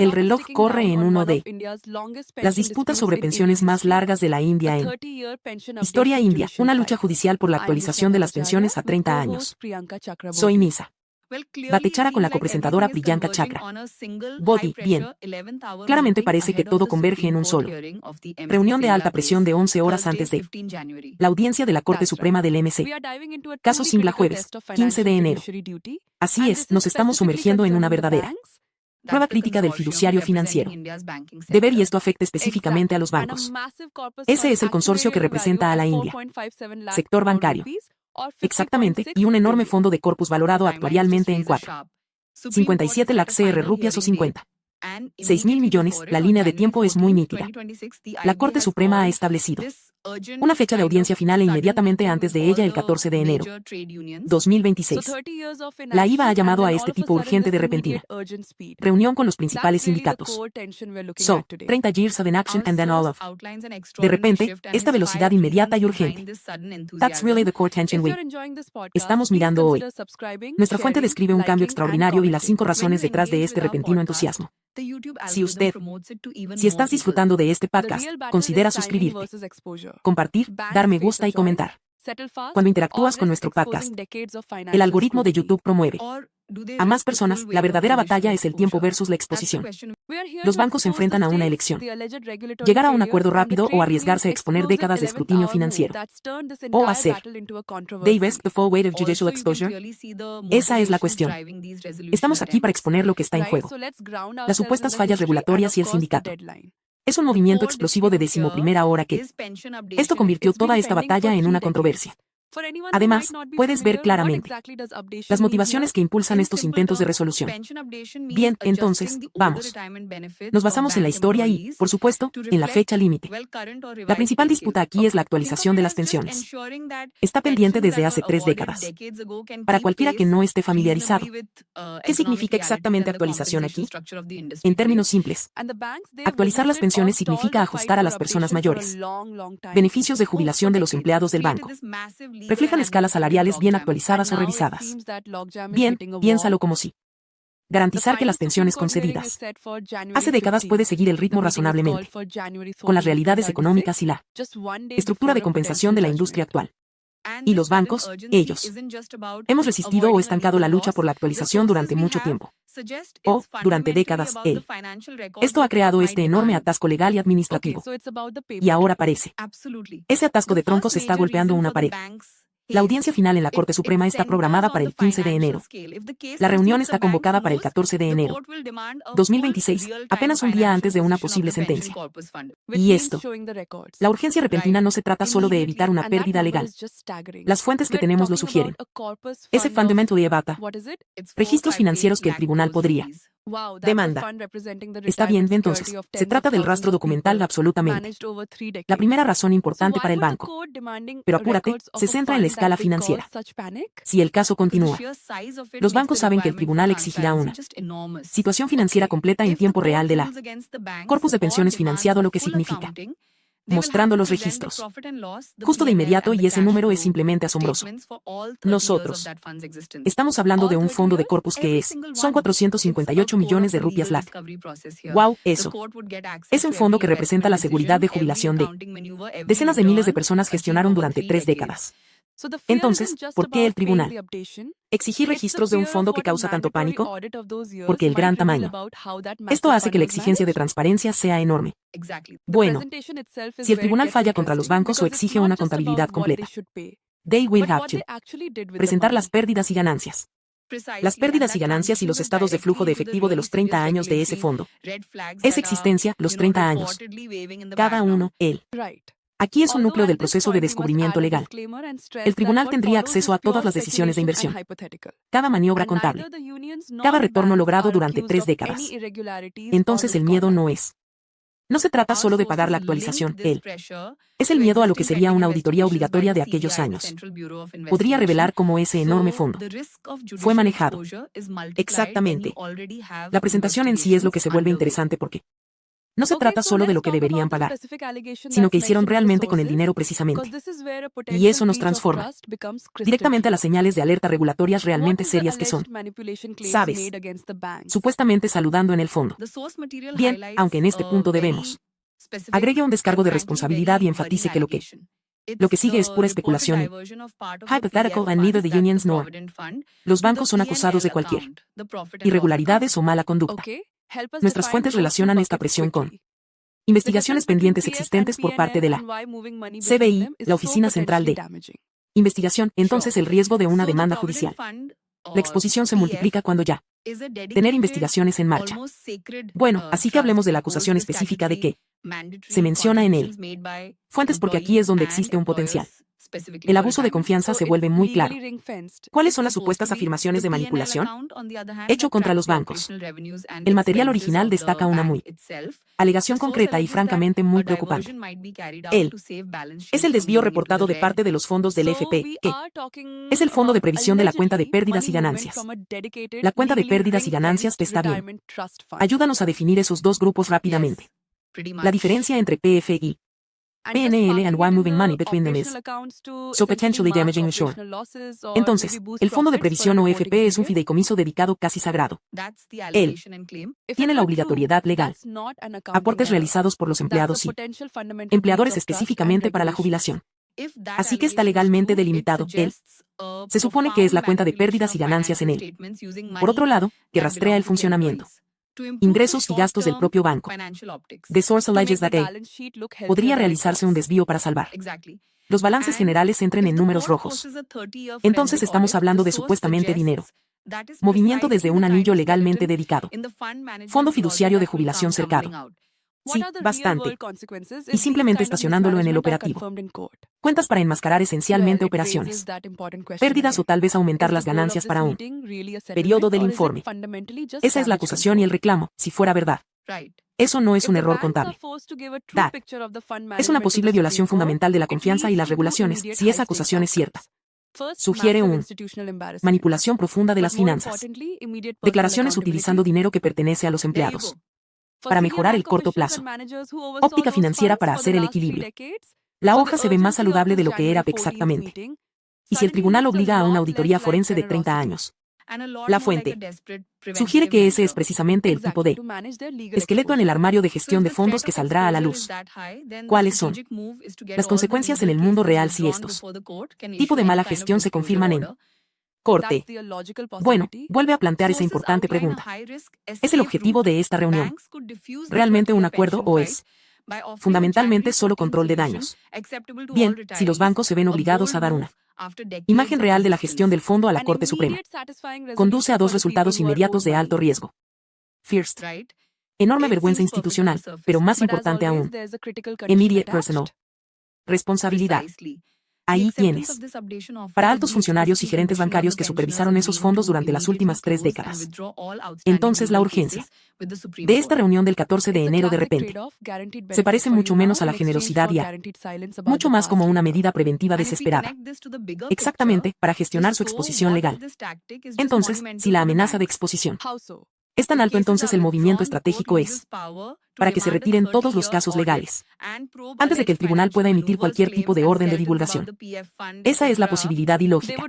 El reloj corre en uno de las disputas sobre pensiones más largas de la India en Historia India, una lucha judicial por la actualización de las pensiones a 30 años. Soy Nisa Batechara con la copresentadora Priyanka Chakra. Bodhi, bien. Claramente parece que todo converge en un solo. Reunión de alta presión de 11 horas antes de la audiencia de la Corte Suprema del MC. Caso Simla jueves, 15 de enero. Así es, nos estamos sumergiendo en una verdadera prueba crítica del fiduciario financiero. De ver y esto afecta específicamente a los bancos. Ese es el consorcio que representa a la India. Sector bancario. Exactamente, y un enorme fondo de corpus valorado actuarialmente en 4,57 lakhs CR rupias o 56,000 millones. La línea de tiempo es muy nítida. La Corte Suprema ha establecido una fecha de audiencia final e inmediatamente antes de ella el 14 de enero 2026. La IVA ha llamado a este tipo urgente de repentina reunión con los principales sindicatos. 30 years of inaction and then all of. De repente, esta velocidad inmediata y urgente. That's really the core tension we estamos mirando hoy. Nuestra fuente describe un cambio extraordinario y las 5 razones detrás de este repentino entusiasmo. Si estás disfrutando de este podcast, considera suscribirte, compartir, dar me gusta y comentar. Cuando interactúas con nuestro podcast, el algoritmo de YouTube promueve a más personas. La verdadera batalla es el tiempo versus la exposición. Los bancos se enfrentan a una elección: llegar a un acuerdo rápido o arriesgarse a exponer décadas de escrutinio financiero. O hacer they risk the full weight of judicial exposure. Esa es la cuestión. Estamos aquí para exponer lo que está en juego: las supuestas fallas regulatorias y el sindicato. Es un movimiento explosivo de 11ª hora que esto convirtió toda esta batalla en una controversia. Además, puedes ver claramente las motivaciones que impulsan estos intentos de resolución. Bien, entonces, vamos. Nos basamos en la historia y, por supuesto, en la fecha límite. La principal disputa aquí es la actualización de las pensiones. Está pendiente desde hace 3 décadas. Para cualquiera que no esté familiarizado, ¿qué significa exactamente actualización aquí? En términos simples, actualizar las pensiones significa ajustar a las personas mayores. Beneficios de jubilación de los empleados del banco reflejan escalas salariales bien actualizadas o revisadas. Bien, piénsalo como si garantizar que las pensiones concedidas hace décadas puede seguir el ritmo razonablemente con las realidades económicas y la estructura de compensación de la industria actual. Y los bancos, ellos, hemos resistido o estancado la lucha por la actualización durante mucho tiempo. O, durante décadas, esto ha creado este enorme atasco legal y administrativo. Y ahora parece. Ese atasco de troncos está golpeando una pared. La audiencia final en la Corte Suprema está programada para el 15 de enero. La reunión está convocada para el 14 de enero 2026, apenas un día antes de una posible sentencia. Y esto, la urgencia repentina no se trata solo de evitar una pérdida legal. Las fuentes que tenemos lo sugieren. Ese fundamentally about registros financieros que el tribunal podría demanda. Está bien, entonces, se trata del rastro documental absolutamente. La primera razón importante para el banco. Pero apúrate, se centra en la escala financiera. Si el caso continúa, los bancos saben que el tribunal exigirá una situación financiera completa en tiempo real de la corpus de pensiones financiado, lo que significa mostrando los registros justo de inmediato, y ese número es simplemente asombroso. Nosotros estamos hablando de un fondo de corpus que son 458 millones de rupias lakh. Wow, eso es un fondo que representa la seguridad de jubilación de decenas de miles de personas gestionaron durante 3 décadas. Entonces, ¿por qué el tribunal exigir registros de un fondo que causa tanto pánico? Porque el gran tamaño. Esto hace que la exigencia de transparencia sea enorme. Bueno, si el tribunal falla contra los bancos o exige una contabilidad completa, they will have to presentar las pérdidas y ganancias. Las pérdidas y ganancias y los estados de flujo de efectivo de los 30 años de ese fondo. Esa existencia, los 30 años. Cada uno, él. Aquí es un núcleo del proceso de descubrimiento legal. El tribunal tendría acceso a todas las decisiones de inversión, cada maniobra contable, cada retorno logrado durante 3 décadas. Entonces el miedo no se trata solo de pagar la actualización, es el miedo a lo que sería una auditoría obligatoria de aquellos años. Podría revelar cómo ese enorme fondo fue manejado. Exactamente. La presentación en sí es lo que se vuelve interesante porque No se trata solo de lo que deberían pagar, sino que hicieron realmente con el dinero precisamente. Y eso nos transforma directamente a las señales de alerta regulatorias realmente serias que son. ¿Sabes? Supuestamente saludando en el fondo. Bien, aunque en este punto debemos. Agregue un descargo de responsabilidad y enfatice que lo que sigue es pura especulación y hypothetical and neither the unions nor. Los bancos son acusados de cualquier irregularidades o mala conducta. Nuestras fuentes relacionan esta presión con investigaciones pendientes existentes por parte de la CBI, la Oficina Central de Investigación, entonces el riesgo de una demanda judicial. La exposición se multiplica cuando ya tener investigaciones en marcha. Bueno, así que hablemos de la acusación específica de que se menciona en él. Fuentes, porque aquí es donde existe un potencial. El abuso de confianza se vuelve muy claro. ¿Cuáles son las supuestas afirmaciones de manipulación? Hecho contra los bancos. El material original destaca una alegación concreta y francamente muy preocupante. Es el desvío reportado de parte de los fondos del FP, que es el Fondo de Previsión de la Cuenta de Pérdidas y Ganancias. La cuenta de pérdidas y ganancias está bien. Ayúdanos a definir esos dos grupos rápidamente. La diferencia entre PF y PNL and why moving money between them is so potentially damaging the shore. Entonces, el Fondo de Previsión o FP es un fideicomiso dedicado casi sagrado. Él tiene la obligatoriedad legal. Aportes realizados por los empleados y empleadores específicamente para la jubilación. Así que está legalmente delimitado. Él se supone que es la cuenta de pérdidas y ganancias en él. Por otro lado, que rastrea el funcionamiento, ingresos y gastos del propio banco. The source alleges that podría realizarse un desvío para salvar los balances generales entren en números rojos. Entonces estamos hablando de supuestamente dinero. Movimiento desde un anillo legalmente dedicado. Fondo fiduciario de jubilación cercado. Sí, bastante. Y simplemente estacionándolo en el operativo. Cuentas para enmascarar esencialmente operaciones. Pérdidas o tal vez aumentar las ganancias para un periodo del informe. Esa es la acusación y el reclamo, si fuera verdad. Eso no es un error contable. Es una posible violación fundamental de la confianza y las regulaciones, si esa acusación es cierta. Sugiere una manipulación profunda de las finanzas. Declaraciones utilizando dinero que pertenece a los empleados para mejorar el corto plazo. Óptica financiera para hacer el equilibrio. La hoja se ve más saludable de lo que era exactamente. Y si el tribunal obliga a una auditoría forense de 30 años. La fuente sugiere que ese es precisamente el tipo de esqueleto en el armario de gestión de fondos que saldrá a la luz. ¿Cuáles son las consecuencias en el mundo real si estos tipo de mala gestión se confirman en corte? Bueno, vuelve a plantear esa importante pregunta. ¿Es el objetivo de esta reunión realmente un acuerdo o es fundamentalmente solo control de daños? Bien, si los bancos se ven obligados a dar una imagen real de la gestión del fondo a la Corte Suprema, conduce a dos resultados inmediatos de alto riesgo. First, enorme vergüenza institucional, pero más importante aún, immediate personal responsabilidad. Ahí tienes. Para altos funcionarios y gerentes bancarios que supervisaron esos fondos durante las últimas 3 décadas. Entonces la urgencia de esta reunión del 14 de enero de repente se parece mucho menos a la generosidad y mucho más como una medida preventiva desesperada. Exactamente, para gestionar su exposición legal. Entonces, si la amenaza de exposición es tan alto, entonces el movimiento estratégico es para que se retiren todos los casos legales antes de que el tribunal pueda emitir cualquier tipo de orden de divulgación. Esa es la posibilidad ilógica.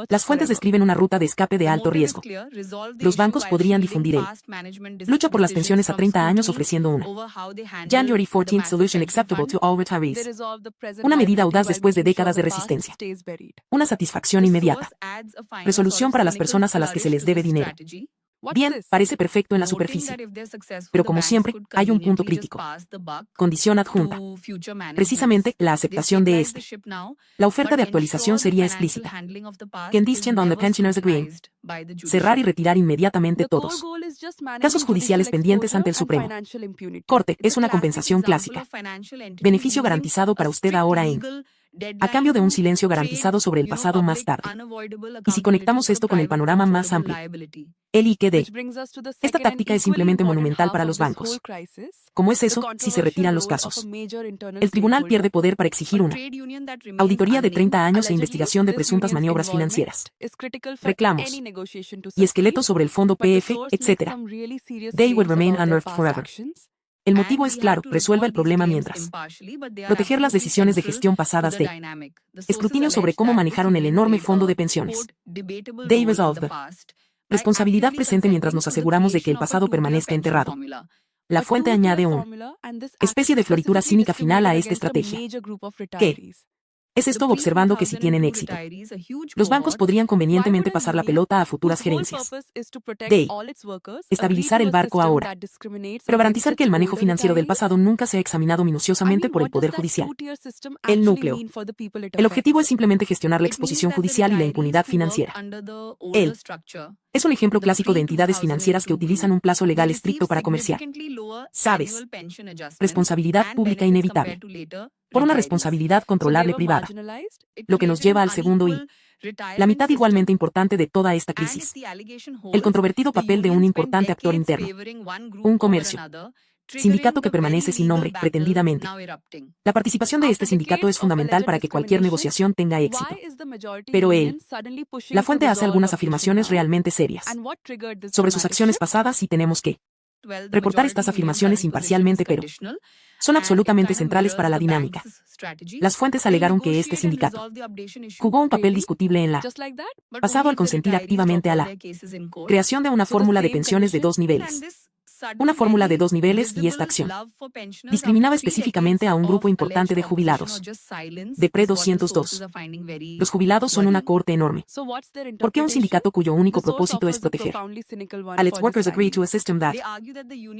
Las fuentes describen una ruta de escape de alto riesgo. Los bancos podrían difundir el lucha por las pensiones a 30 años ofreciendo una January 14th solution acceptable to all retirees. Una medida audaz después de décadas de resistencia. Una satisfacción inmediata. Resolución para las personas a las que se les debe dinero. Bien, parece perfecto en la superficie. Pero como siempre, hay un punto crítico. Condición adjunta. Precisamente, la aceptación de este. La oferta de actualización sería explícita. Conditioned on the pensioners agreeing. Cerrar y retirar inmediatamente todos. Casos judiciales pendientes ante el Supremo. Corte, es una compensación clásica. Beneficio garantizado para usted ahora a cambio de un silencio garantizado sobre el pasado más tarde. Y si conectamos esto con el panorama más amplio, el IQD. Esta táctica es simplemente monumental para los bancos. ¿Cómo es eso si se retiran los casos? El tribunal pierde poder para exigir una auditoría de 30 años e investigación de presuntas maniobras financieras, reclamos y esqueletos sobre el fondo PF, etc. They will remain unearthed forever. El motivo es claro, resuelva el problema mientras. Proteger las decisiones de gestión pasadas de escrutinio sobre cómo manejaron el enorme fondo de pensiones. They resolve the responsabilidad presente mientras nos aseguramos de que el pasado permanezca enterrado. La fuente añade una especie de floritura cínica final a esta estrategia. ¿Qué es esto observando que si tienen éxito? Los bancos podrían convenientemente pasar la pelota a futuras gerencias. De estabilizar el barco ahora, pero garantizar que el manejo financiero del pasado nunca sea examinado minuciosamente por el Poder Judicial. El núcleo. El objetivo es simplemente gestionar la exposición judicial y la impunidad financiera. El es un ejemplo clásico de entidades financieras que utilizan un plazo legal estricto para comerciar. ¿Sabes? Responsabilidad pública inevitable. Por una responsabilidad controlable privada. Lo que nos lleva al segundo y la mitad igualmente importante de toda esta crisis. El controvertido papel de un importante actor interno. Un comercio. Sindicato que permanece sin nombre, pretendidamente. La participación de este sindicato es fundamental para que cualquier negociación tenga éxito. Pero la fuente hace algunas afirmaciones realmente serias. Sobre sus acciones pasadas y tenemos que reportar estas afirmaciones imparcialmente, pero son absolutamente centrales para la dinámica. Las fuentes alegaron que este sindicato jugó un papel discutible en la pasado al consentir activamente a la creación de una fórmula de pensiones de 2 niveles. Una fórmula de 2 niveles y esta acción discriminaba específicamente a un grupo importante de jubilados. De pre-202. Los jubilados son una cohorte enorme. ¿Por qué un sindicato cuyo único propósito es proteger a its workers agree to a system that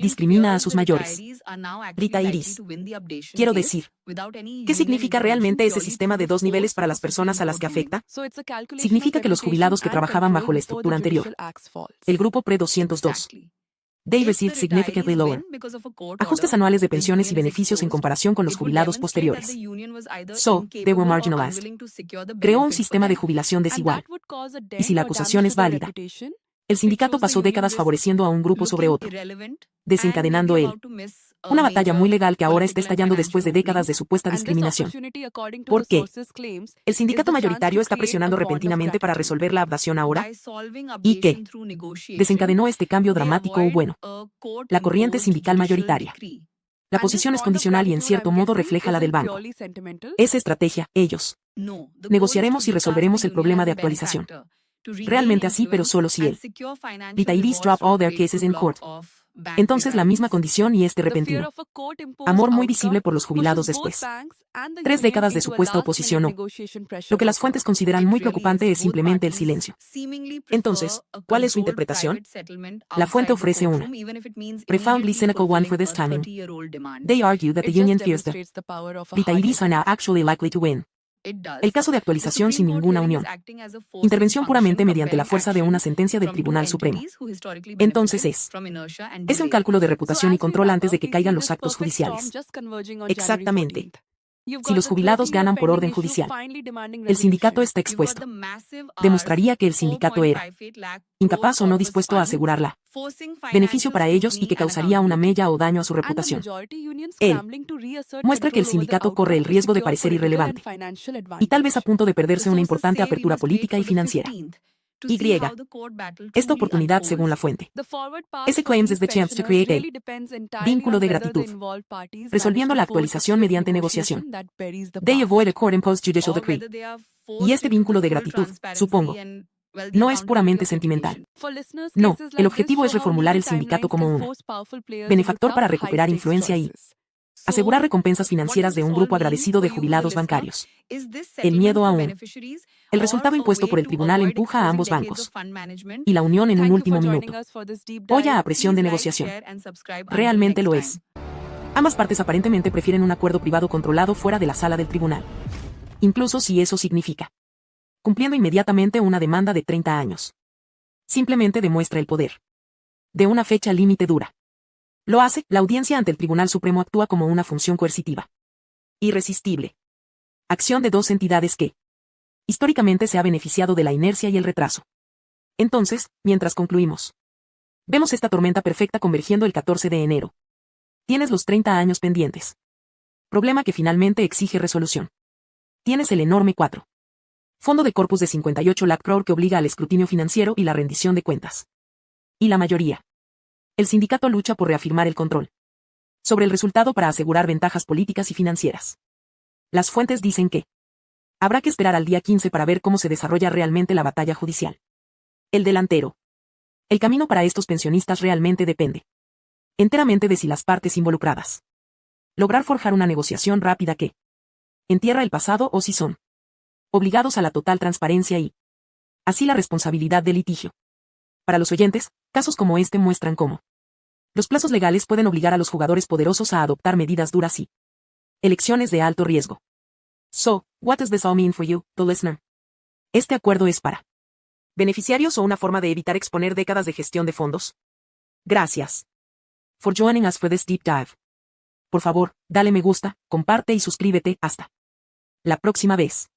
discrimina a sus mayores? Retirees. Quiero decir, ¿qué significa realmente ese sistema de 2 niveles para las personas a las que afecta? Significa que los jubilados que trabajaban bajo la estructura anterior, el grupo pre-202, they received significantly lower ajustes anuales de pensiones y beneficios en comparación con los jubilados posteriores. So, they were marginalized. Creó un sistema de jubilación desigual. Y si la acusación es válida, el sindicato pasó décadas favoreciendo a un grupo sobre otro, desencadenando una batalla muy legal que ahora está estallando después de décadas de supuesta discriminación. ¿Por qué? El sindicato mayoritario está presionando repentinamente para resolver la abdación ahora. ¿Y qué desencadenó este cambio dramático o bueno? La corriente sindical mayoritaria. La posición es condicional y en cierto modo refleja la del banco. Es estrategia, ellos. Negociaremos y resolveremos el problema de actualización. Realmente así, pero solo si retirees drop all their cases in court. Entonces la misma condición y este repentino amor muy visible por los jubilados después 3 décadas de supuesta oposición o lo que las fuentes consideran muy preocupante es simplemente el silencio. Entonces, ¿cuál es su interpretación? La fuente ofrece una profoundly cynical one for this timing. They argue that the union fears the retirees are now actually likely to win. El caso de actualización sin ninguna unión. Intervención puramente mediante la fuerza de una sentencia del Tribunal Supremo. Entonces es un cálculo de reputación y control antes de que caigan los actos judiciales. Exactamente. Si los jubilados ganan por orden judicial, el sindicato está expuesto. Demostraría que el sindicato era incapaz o no dispuesto a asegurarla. Beneficio para ellos y que causaría una mella o daño a su reputación. Él muestra que el sindicato corre el riesgo de parecer irrelevante y tal vez a punto de perderse una importante apertura política y financiera. Y. Esta oportunidad según la fuente. Ese claims is the chance to create a vínculo de gratitud, resolviendo la actualización mediante negociación. They avoid a court-imposed judicial decree. Y este vínculo de gratitud, supongo, no es puramente sentimental. No, el objetivo es reformular el sindicato como un benefactor para recuperar influencia y asegurar recompensas financieras de un grupo agradecido de jubilados bancarios. El miedo aún. El resultado impuesto por el tribunal empuja a ambos bancos y la unión en un último minuto. Olla a presión de negociación. Realmente lo es. Ambas partes aparentemente prefieren un acuerdo privado controlado fuera de la sala del tribunal. Incluso si eso significa cumpliendo inmediatamente una demanda de 30 años. Simplemente demuestra el poder de una fecha límite dura. Lo hace, la audiencia ante el Tribunal Supremo actúa como una función coercitiva. Irresistible. Acción de 2 entidades que históricamente se ha beneficiado de la inercia y el retraso. Entonces, mientras concluimos, vemos esta tormenta perfecta convergiendo el 14 de enero. Tienes los 30 años pendientes. Problema que finalmente exige resolución. Tienes el enorme 4. Fondo de corpus de 58 lakh crore que obliga al escrutinio financiero y la rendición de cuentas. Y la mayoría. El sindicato lucha por reafirmar el control sobre el resultado para asegurar ventajas políticas y financieras. Las fuentes dicen que habrá que esperar al día 15 para ver cómo se desarrolla realmente la batalla judicial. El delantero. El camino para estos pensionistas realmente depende enteramente de si las partes involucradas lograr forjar una negociación rápida que entierra el pasado o si son obligados a la total transparencia y así la responsabilidad del litigio. Para los oyentes, casos como este muestran cómo los plazos legales pueden obligar a los jugadores poderosos a adoptar medidas duras y elecciones de alto riesgo. So, what does this all mean for you, the listener? ¿Este acuerdo es para beneficiarios o una forma de evitar exponer décadas de gestión de fondos? Gracias for joining us for this deep dive. Por favor, dale me gusta, comparte y suscríbete. Hasta la próxima vez.